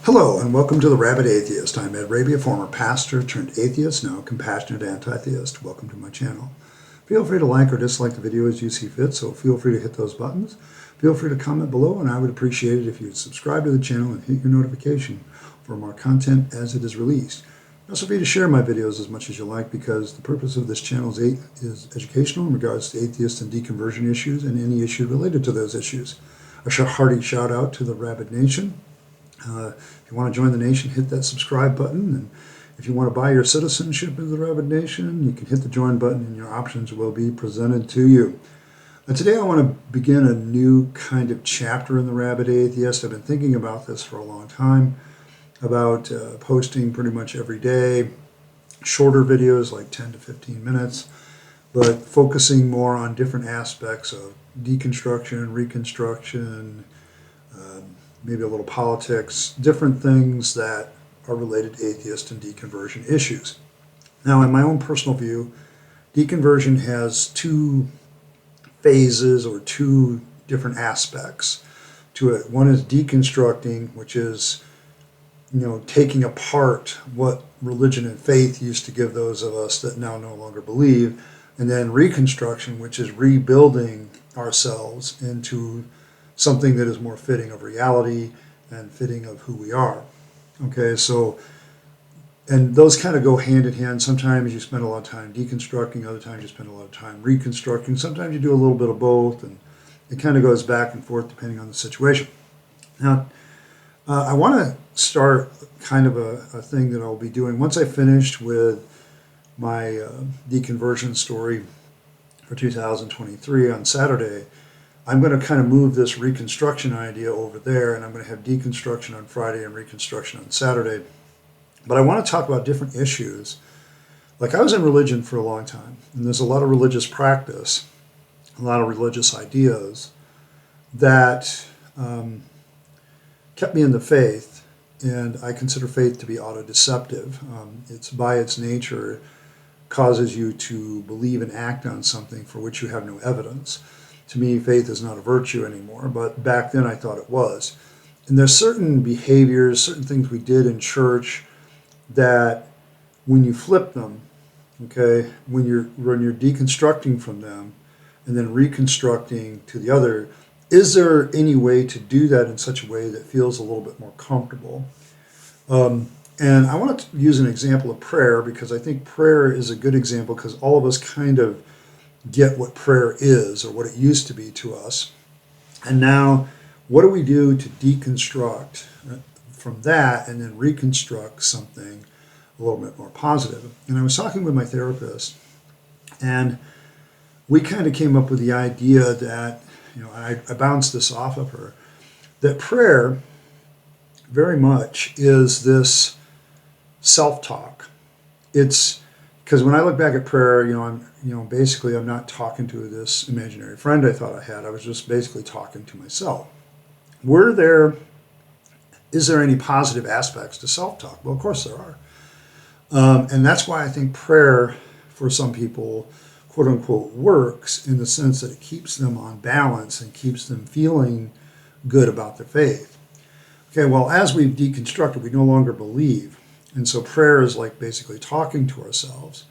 Hello and welcome to the Rabyd Atheist. I'm Rabyd, a former pastor turned atheist, now compassionate anti-theist. Welcome to my channel. Feel free to like or dislike the video as you see fit, so feel free to hit those buttons. Feel free to comment below, and I would appreciate it if you would subscribe to the channel and hit your notification for more content as it is released. Also feel free to share my videos as much as you like, because the purpose of this channel is educational in regards to atheist and deconversion issues and any issue related to those issues. A hearty shout out to the Rabyd Nation. If you want to join the nation, hit that subscribe button. And if you want to buy your citizenship into the Rabyd Nation, you can hit the join button and your options will be presented to you. Now, today I want to begin a new kind of chapter in the Rabyd Atheist. I've been thinking about this for a long time, about posting pretty much every day, shorter videos like 10 to 15 minutes, but focusing more on different aspects of deconstruction, reconstruction, maybe a little politics, different things that are related to atheist and deconversion issues. Now, in my own personal view, deconversion has two phases or two different aspects to it. One is deconstructing, which is, taking apart what religion and faith used to give those of us that now no longer believe, and then reconstruction, which is rebuilding ourselves into something that is more fitting of reality and fitting of who we are. Okay, so, and those kind of go hand in hand. Sometimes you spend a lot of time deconstructing, other times you spend a lot of time reconstructing. Sometimes you do a little bit of both, and it kind of goes back and forth depending on the situation. Now, I want to start kind of a thing that I'll be doing once I finished with my deconversion story for 2023 on Saturday. I'm going to kind of move this reconstruction idea over there, and I'm going to have deconstruction on Friday and reconstruction on Saturday. But I want to talk about different issues. Like, I was in religion for a long time, and there's a lot of religious practice, a lot of religious ideas that kept me in the faith, and I consider faith to be auto-deceptive. It's by its nature causes you to believe and act on something for which you have no evidence. To me, faith is not a virtue anymore, but back then I thought it was. And there's certain behaviors, certain things we did in church that when you flip them, okay, when you're deconstructing from them and then reconstructing to the other, is there any way to do that in such a way that feels a little bit more comfortable? And I want to use an example of prayer, because I think prayer is a good example, because all of us kind of get what prayer is, or what it used to be to us. And now, what do we do to deconstruct from that and then reconstruct something a little bit more positive? And I was talking with my therapist, and we kind of came up with the idea that, I bounced this off of her, that prayer very much is this self-talk. It's because when I look back at prayer, basically I'm not talking to this imaginary friend I thought I had. I was just basically talking to myself. Is there any positive aspects to self-talk? Well, of course there are. And that's why I think prayer for some people, quote unquote, works, in the sense that it keeps them on balance and keeps them feeling good about their faith. Okay, well, as we've deconstructed, we no longer believe. And so prayer is like basically talking to ourselves.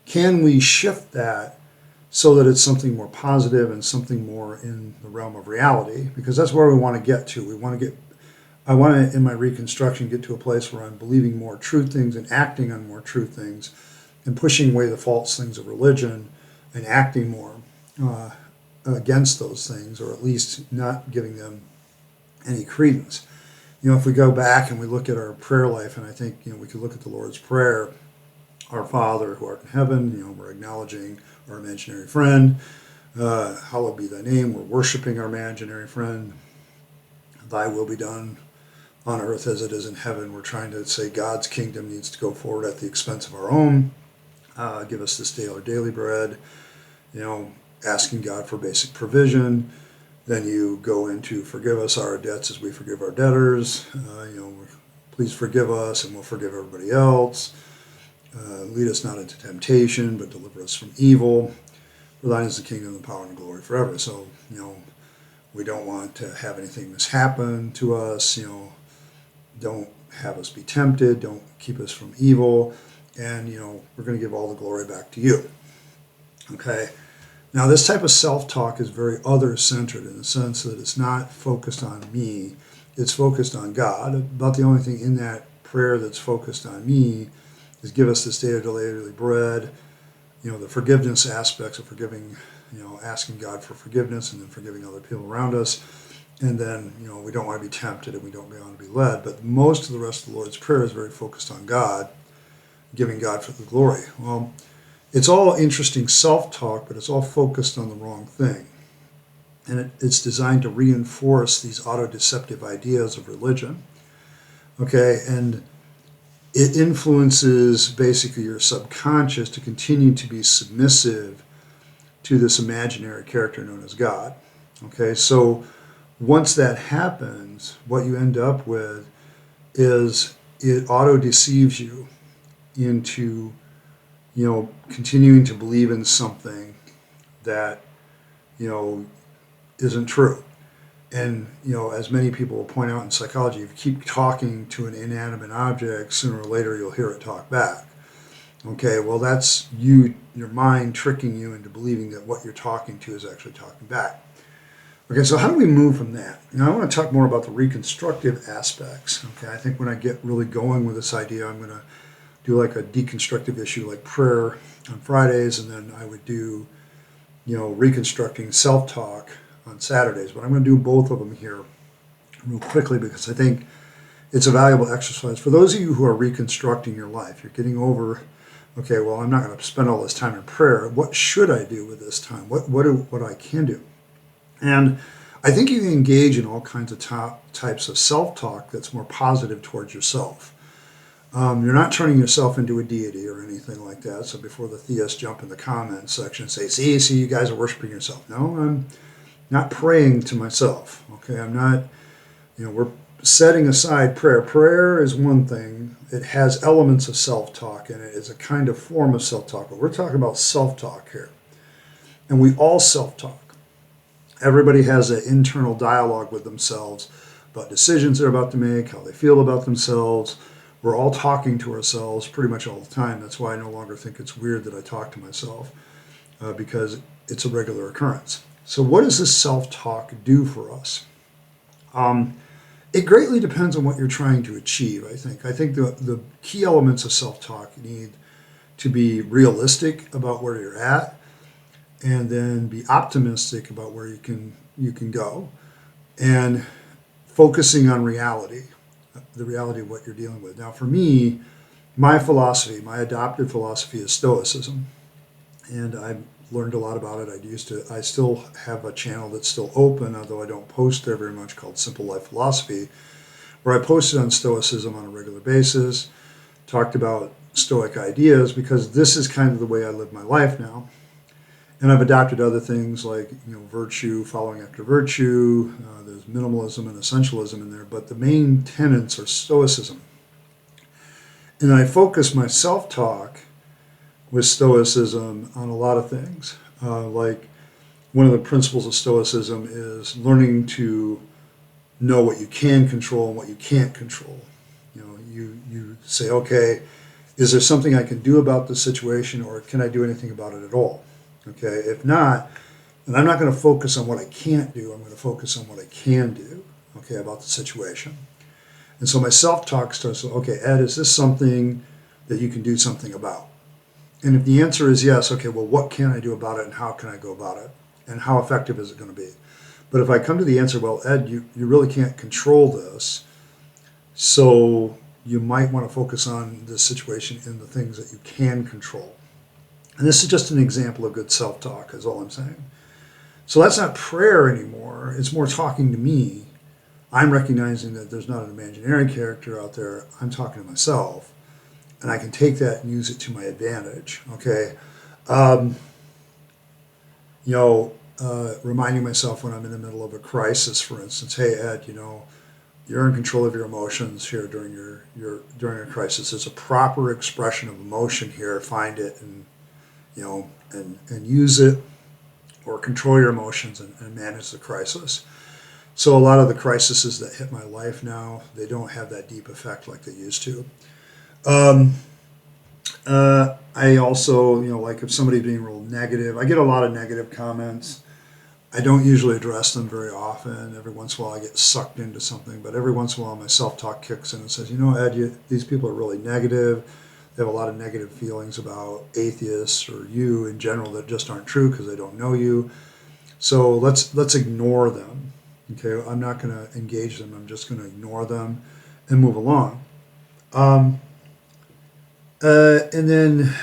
Can we shift that so that it's something more positive and something more in the realm of reality? Because that's where we want to get to. I want to, in my reconstruction, get to a place where I'm believing more true things and acting on more true things, and pushing away the false things of religion and acting more against those things, or at least not giving them any credence. If we go back and we look at our prayer life, and I think, we could look at the Lord's Prayer, Our Father who art in heaven, we're acknowledging our imaginary friend. Hallowed be thy name. We're worshiping our imaginary friend. Thy will be done on earth as it is in heaven. We're trying to say God's kingdom needs to go forward at the expense of our own. Give us this day our daily bread. Asking God for basic provision. Then you go into forgive us our debts as we forgive our debtors. Please forgive us and we'll forgive everybody else. Lead us not into temptation, but deliver us from evil. For thine is the kingdom, the power, and the glory forever. So, we don't want to have anything mishappen to us. don't have us be tempted, don't keep us from evil, and we're going to give all the glory back to you. Okay. Now, this type of self-talk is very other-centered in the sense that it's not focused on me, it's focused on God. About the only thing in that prayer that's focused on me is give us this day our daily bread, the forgiveness aspects of forgiving, asking God for forgiveness and then forgiving other people around us. And then, we don't want to be tempted and we don't want to be led. But most of the rest of the Lord's Prayer is very focused on God, giving God for the glory. Well, it's all interesting self-talk, but it's all focused on the wrong thing. And it's designed to reinforce these auto-deceptive ideas of religion. Okay, and it influences basically your subconscious to continue to be submissive to this imaginary character known as God. Okay, so once that happens, what you end up with is it auto-deceives you into continuing to believe in something that, isn't true. And, as many people will point out in psychology, if you keep talking to an inanimate object, sooner or later you'll hear it talk back. Okay, well, that's your mind tricking you into believing that what you're talking to is actually talking back. Okay, so how do we move from that? Now, I want to talk more about the reconstructive aspects. Okay, I think when I get really going with this idea, I'm going to do like a deconstructive issue like prayer on Fridays, and then I would do, reconstructing self-talk on Saturdays. But I'm going to do both of them here real quickly because I think it's a valuable exercise. For those of you who are reconstructing your life, you're getting over, okay, well, I'm not going to spend all this time in prayer. What should I do with this time? What I can do? And I think you can engage in all kinds of types of self-talk that's more positive towards yourself. You're not turning yourself into a deity or anything like that. So before the theists jump in the comments section and say, see, you guys are worshiping yourself. No, I'm not praying to myself. Okay, I'm not, we're setting aside prayer. Prayer is one thing. It has elements of self-talk in it. It's a kind of form of self-talk. But we're talking about self-talk here. And we all self-talk. Everybody has an internal dialogue with themselves about decisions they're about to make, how they feel about themselves. We're all talking to ourselves pretty much all the time. That's why I no longer think it's weird that I talk to myself, because it's a regular occurrence. So what does this self-talk do for us? It greatly depends on what you're trying to achieve, I think. I think the key elements of self-talk need to be realistic about where you're at, and then be optimistic about where you can go, and focusing on reality, the reality of what you're dealing with. Now, for me, my philosophy, my adopted philosophy is Stoicism, and I've learned a lot about it. I still have a channel that's still open, although I don't post there very much, called Simple Life Philosophy, where I posted on Stoicism on a regular basis, talked about Stoic ideas, because this is kind of the way I live my life now. And I've adopted other things like, virtue, following after virtue. There's minimalism and essentialism in there, but the main tenets are Stoicism. And I focus my self-talk with Stoicism on a lot of things. Like one of the principles of Stoicism is learning to know what you can control and what you can't control. You say, okay, is there something I can do about this situation, or can I do anything about it at all? Okay, if not, then I'm not going to focus on what I can't do. I'm going to focus on what I can do, okay, about the situation. And so my self-talk starts with, okay, Ed, is this something that you can do something about? And if the answer is yes, okay, well, what can I do about it and how can I go about it? And how effective is it going to be? But if I come to the answer, well, Ed, you really can't control this, so you might want to focus on this situation in the things that you can control. And this is just an example of good self-talk, is all I'm saying. So that's not prayer anymore. It's more talking to me. I'm recognizing that there's not an imaginary character out there. I'm talking to myself. And I can take that and use it to my advantage. Okay. Reminding myself when I'm in the middle of a crisis, for instance, hey, Ed, you're in control of your emotions here during during a crisis. There's a proper expression of emotion here. Find it and use it, or control your emotions and manage the crisis. So a lot of the crises that hit my life now, they don't have that deep effect like they used to. Um, I also, like if somebody's being real negative, I get a lot of negative comments. I don't usually address them very often. Every once in a while I get sucked into something, but every once in a while my self-talk kicks in and says, Ed, these people are really negative. They have a lot of negative feelings about atheists or you in general that just aren't true because they don't know you. So let's ignore them. Okay, I'm not going to engage them. I'm just going to ignore them and move along. Um, and then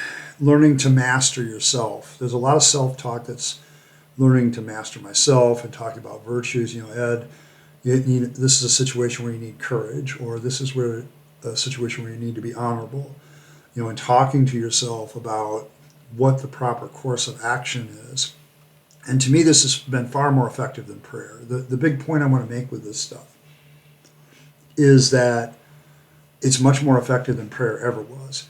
learning to master yourself. There's a lot of self-talk that's learning to master myself and talking about virtues. Ed, this is a situation where you need courage, or this is where a situation where you need to be honorable. And talking to yourself about what the proper course of action is. And to me, this has been far more effective than prayer. The big point I want to make with this stuff is that it's much more effective than prayer ever was.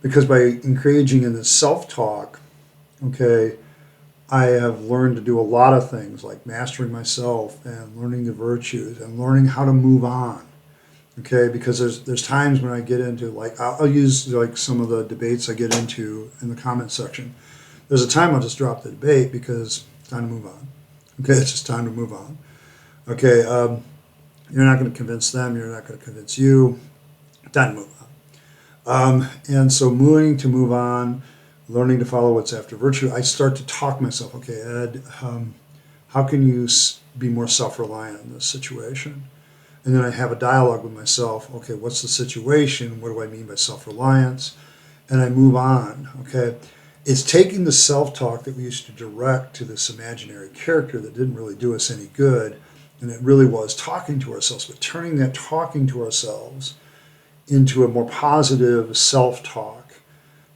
Because by engaging in this self-talk, okay, I have learned to do a lot of things like mastering myself and learning the virtues and learning how to move on. Okay, because there's times when I get into, like, I'll use like some of the debates I get into in the comment section. There's a time I'll just drop the debate because it's time to move on. Okay, it's just time to move on. Okay, you're not going to convince them. You're not going to convince you. Time to move on. And so moving to move on, learning to follow what's after virtue, I start to talk myself. Okay, Ed, how can you be more self-reliant in this situation? And then I have a dialogue with myself. Okay, what's the situation? What do I mean by self-reliance? And I move on. Okay, it's taking the self-talk that we used to direct to this imaginary character that didn't really do us any good, and it really was talking to ourselves, but turning that talking to ourselves into a more positive self-talk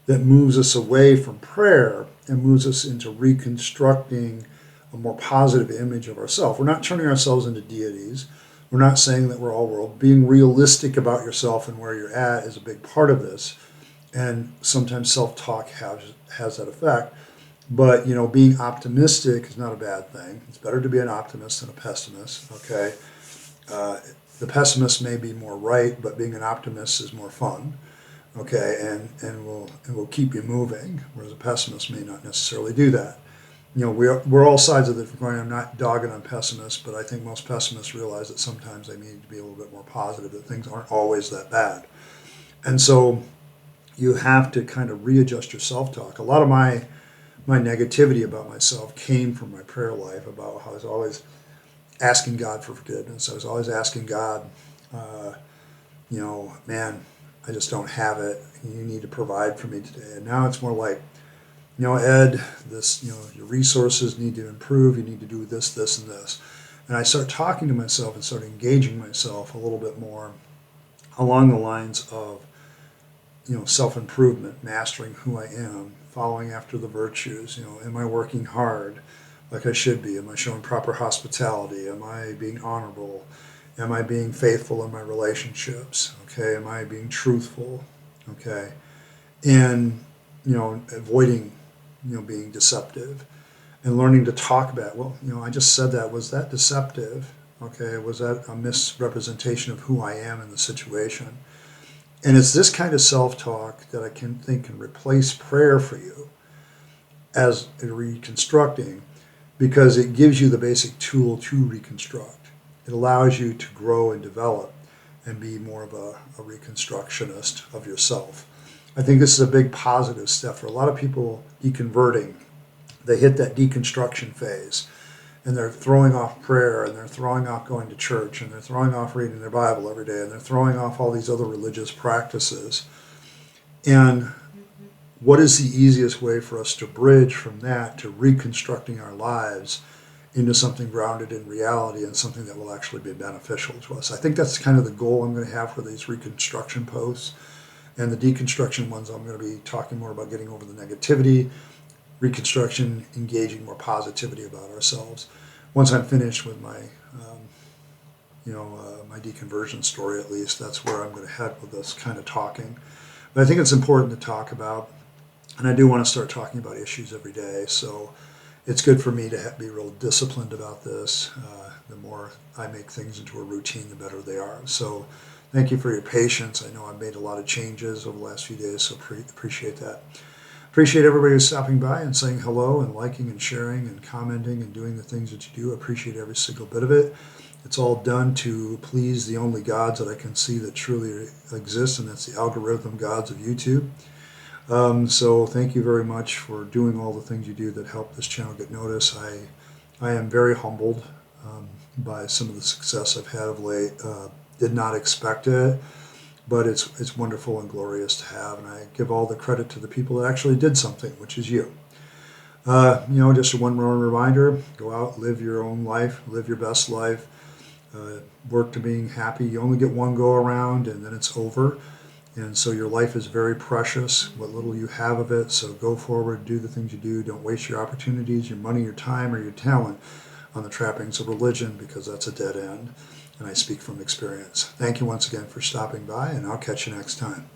that moves us away from prayer and moves us into reconstructing a more positive image of ourselves. We're not turning ourselves into deities. We're not saying that we're all world. Being realistic about yourself and where you're at is a big part of this. And sometimes self-talk has that effect. But, being optimistic is not a bad thing. It's better to be an optimist than a pessimist, okay? The pessimist may be more right, but being an optimist is more fun, okay? And will keep you moving, whereas a pessimist may not necessarily do that. We're all sides of the coin. I'm not dogging on pessimists, but I think most pessimists realize that sometimes they need to be a little bit more positive, that things aren't always that bad. And so you have to kind of readjust your self-talk. A lot of my negativity about myself came from my prayer life, about how I was always asking God for forgiveness. I was always asking God, man, I just don't have it. You need to provide for me today. And now it's more like, Ed, this, your resources need to improve. You need to do this, this, and this. And I start talking to myself and start engaging myself a little bit more along the lines of, self-improvement, mastering who I am, following after the virtues. Am I working hard like I should be? Am I showing proper hospitality? Am I being honorable? Am I being faithful in my relationships? Okay, am I being truthful? Okay, and avoiding being deceptive, and learning to talk about, well, I just said that. Was that deceptive? Okay, was that a misrepresentation of who I am in the situation? And it's this kind of self-talk that I think can replace prayer for you as a reconstructing, because it gives you the basic tool to reconstruct. It allows you to grow and develop and be more of a reconstructionist of yourself. I think this is a big positive step for a lot of people deconverting. They hit that deconstruction phase, and they're throwing off prayer, and they're throwing off going to church, and they're throwing off reading their Bible every day, and they're throwing off all these other religious practices. And what is the easiest way for us to bridge from that to reconstructing our lives into something grounded in reality and something that will actually be beneficial to us? I think that's kind of the goal I'm going to have for these reconstruction posts. And the deconstruction ones, I'm going to be talking more about getting over the negativity. Reconstruction, engaging more positivity about ourselves. Once I'm finished with my, my deconversion story, at least, that's where I'm going to head with this kind of talking. But I think it's important to talk about, and I do want to start talking about issues every day. So it's good for me to be real disciplined about this. The more I make things into a routine, the better they are. So thank you for your patience. I know I've made a lot of changes over the last few days, so appreciate that. Appreciate everybody who's stopping by and saying hello and liking and sharing and commenting and doing the things that you do. I appreciate every single bit of it. It's all done to please the only gods that I can see that truly exist, and that's the algorithm gods of YouTube. So thank you very much for doing all the things you do that help this channel get noticed. I am very humbled by some of the success I've had of late. Did not expect it, but it's wonderful and glorious to have, and I give all the credit to the people that actually did something, which is you. Just one more reminder, go out, live your own life, live your best life, work to being happy. You only get one go around and then it's over. And so your life is very precious, what little you have of it. So go forward, do the things you do. Don't waste your opportunities, your money, your time, or your talent on the trappings of religion, because that's a dead end. And I speak from experience. Thank you once again for stopping by, and I'll catch you next time.